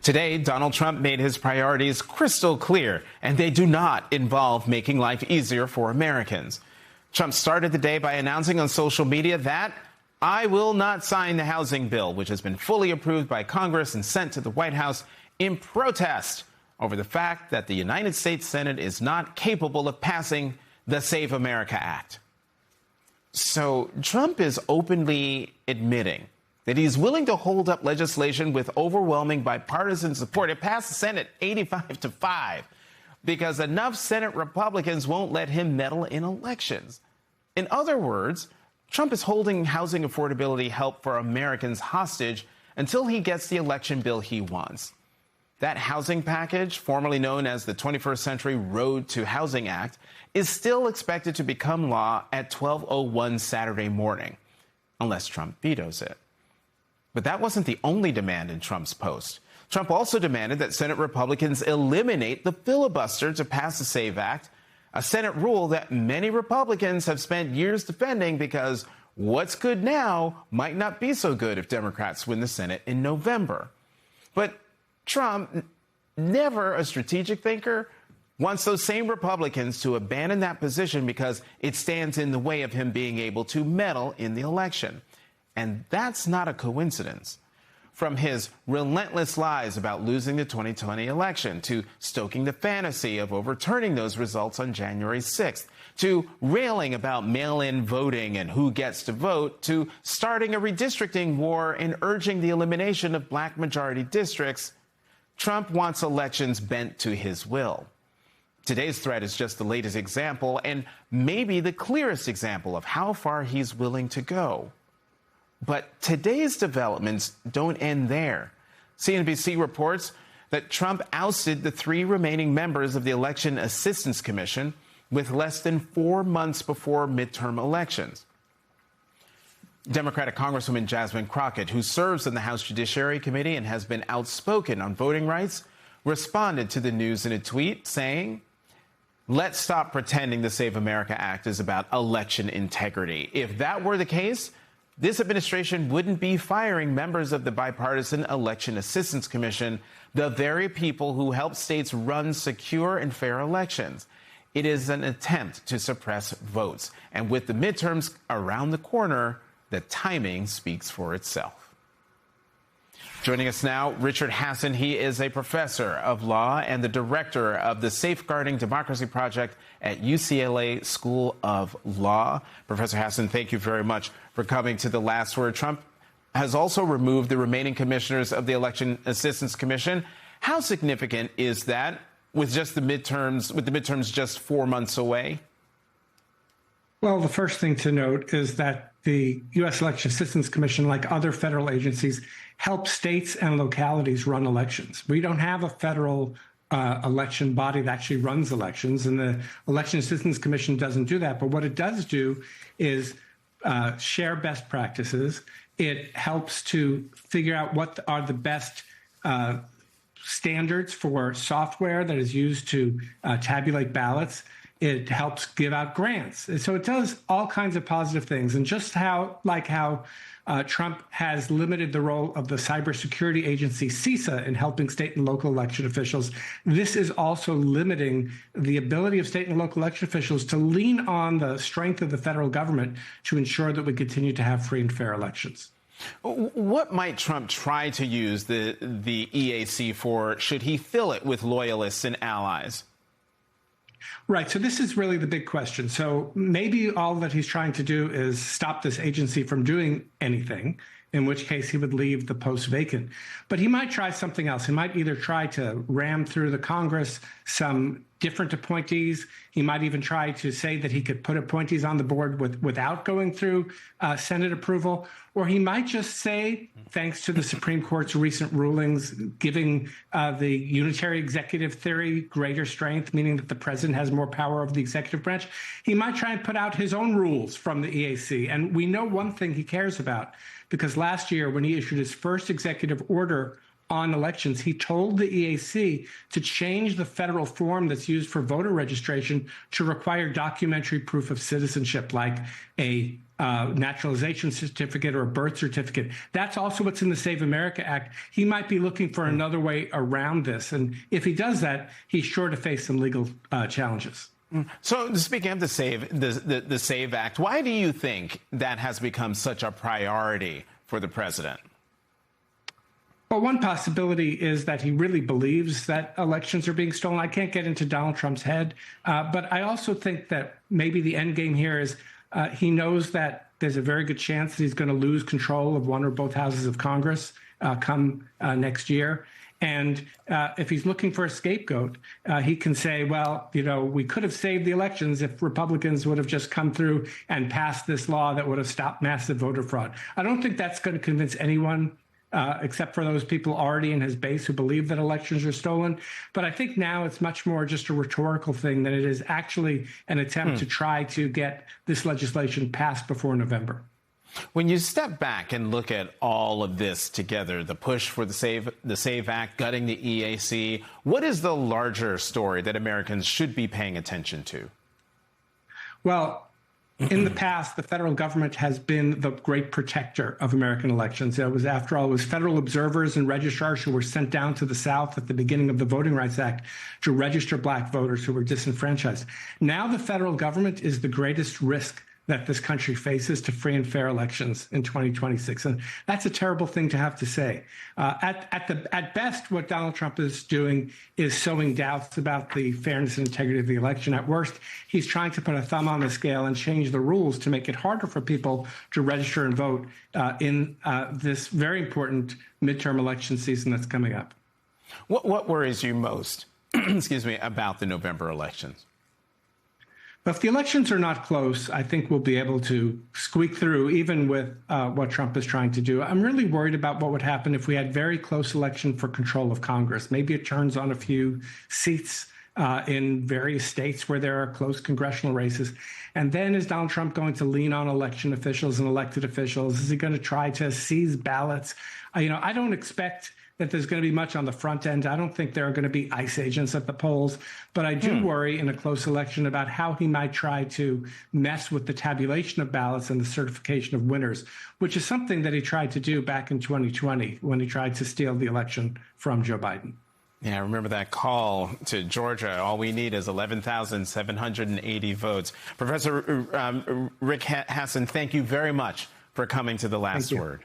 Today, Donald Trump made his priorities crystal clear, and they do not involve making life easier for Americans. Trump started the day by announcing on social media that I will not sign the housing bill, which has been fully approved by Congress and sent to the White House in protest over the fact that the United States Senate is not capable of passing the Save America Act. So Trump is openly admitting that he's willing to hold up legislation with overwhelming bipartisan support. It passed the Senate 85-5 because enough Senate Republicans won't let him meddle in elections. In other words, Trump is holding housing affordability help for Americans hostage until he gets the election bill he wants. That housing package, formerly known as the 21st Century Road to Housing Act, is still expected to become law at 12:01 Saturday morning, unless Trump vetoes it. But that wasn't the only demand in Trump's post. Trump also demanded that Senate Republicans eliminate the filibuster to pass the SAVE Act, a Senate rule that many Republicans have spent years defending because what's good now might not be so good if Democrats win the Senate in November. But Trump, never a strategic thinker, wants those same Republicans to abandon that position because it stands in the way of him being able to meddle in the election. And that's not a coincidence. From his relentless lies about losing the 2020 election, to stoking the fantasy of overturning those results on January 6th, to railing about mail-in voting and who gets to vote, to starting a redistricting war and urging the elimination of black majority districts, Trump wants elections bent to his will. Today's threat is just the latest example and maybe the clearest example of how far he's willing to go. But today's developments don't end there. CNBC reports that Trump ousted the 3 remaining members of the Election Assistance Commission with less than 4 months before midterm elections. Democratic Congresswoman Jasmine Crockett, who serves in the House Judiciary Committee and has been outspoken on voting rights, responded to the news in a tweet saying, "Let's stop pretending the Save America Act is about election integrity. If that were the case, this administration wouldn't be firing members of the Bipartisan Election Assistance Commission, the very people who help states run secure and fair elections. It is an attempt to suppress votes. And with the midterms around the corner, the timing speaks for itself." Joining us now, Richard Hasson. He is a professor of law and the director of the Safeguarding Democracy Project at UCLA School of Law. Professor Hasson, thank you very much for coming to The Last Word. Trump has also removed the remaining commissioners of the Election Assistance Commission. How significant is that with the midterms just 4 months away? Well, the first thing to note is that the U.S. Election Assistance Commission, like other federal agencies, helps states and localities run elections. We don't have a federal election body that actually runs elections, and the Election Assistance Commission doesn't do that. But what it does do is share best practices. It helps to figure out what are the best standards for software that is used to tabulate ballots. It helps give out grants. And so it does all kinds of positive things. And just how Trump has limited the role of the cybersecurity agency CISA in helping state and local election officials, this is also limiting the ability of state and local election officials to lean on the strength of the federal government to ensure that we continue to have free and fair elections. What might Trump try to use the EAC for should he fill it with loyalists and allies? Right. So this is really the big question. So maybe all that he's trying to do is stop this agency from doing anything, in which case he would leave the post vacant. But he might try something else. He might either try to ram through the Congress some different appointees. He might even try to say that he could put appointees on the board without going through Senate approval. Or he might just say, thanks to the Supreme Court's recent rulings, giving the unitary executive theory greater strength, meaning that the president has more power over the executive branch, he might try and put out his own rules from the EAC. And we know one thing he cares about, because last year when he issued his first executive order on elections, he told the EAC to change the federal form that's used for voter registration to require documentary proof of citizenship, like a naturalization certificate or a birth certificate. That's also what's in the Save America Act. He might be looking for another way around this. And if he does that, he's sure to face some legal challenges. So speaking of the SAVE Act, why do you think that has become such a priority for the president? Well, one possibility is that he really believes that elections are being stolen. I can't get into Donald Trump's head, but I also think that maybe the end game here is he knows that there's a very good chance that he's going to lose control of one or both houses of Congress come next year. And if he's looking for a scapegoat, he can say, well, you know, we could have saved the elections if Republicans would have just come through and passed this law that would have stopped massive voter fraud. I don't think that's going to convince anyone except for those people already in his base who believe that elections are stolen. But I think now it's much more just a rhetorical thing than it is actually an attempt to try to get this legislation passed before November. When you step back and look at all of this together, the push for the SAVE Act, gutting the EAC, what is the larger story that Americans should be paying attention to? Well, in the past, the federal government has been the great protector of American elections. It was, after all, it was federal observers and registrars who were sent down to the South at the beginning of the Voting Rights Act to register black voters who were disenfranchised. Now the federal government is the greatest risk that this country faces to free and fair elections in 2026. And that's a terrible thing to have to say. At best, what Donald Trump is doing is sowing doubts about the fairness and integrity of the election. At worst, he's trying to put a thumb on the scale and change the rules to make it harder for people to register and vote in this very important midterm election season that's coming up. What worries you most, excuse me, about the November elections? If the elections are not close, I think we'll be able to squeak through, even with what Trump is trying to do. I'm really worried about what would happen if we had very close election for control of Congress. Maybe it turns on a few seats in various states where there are close congressional races. And then is Donald Trump going to lean on election officials and elected officials? Is he going to try to seize ballots? I don't expect that there's going to be much on the front end. I don't think there are going to be ICE agents at the polls, but I do worry in a close election about how he might try to mess with the tabulation of ballots and the certification of winners, which is something that he tried to do back in 2020 when he tried to steal the election from Joe Biden. Yeah, I remember that call to Georgia. All we need is 11,780 votes. Professor Rick Hasen, thank you very much for coming to The Last Word.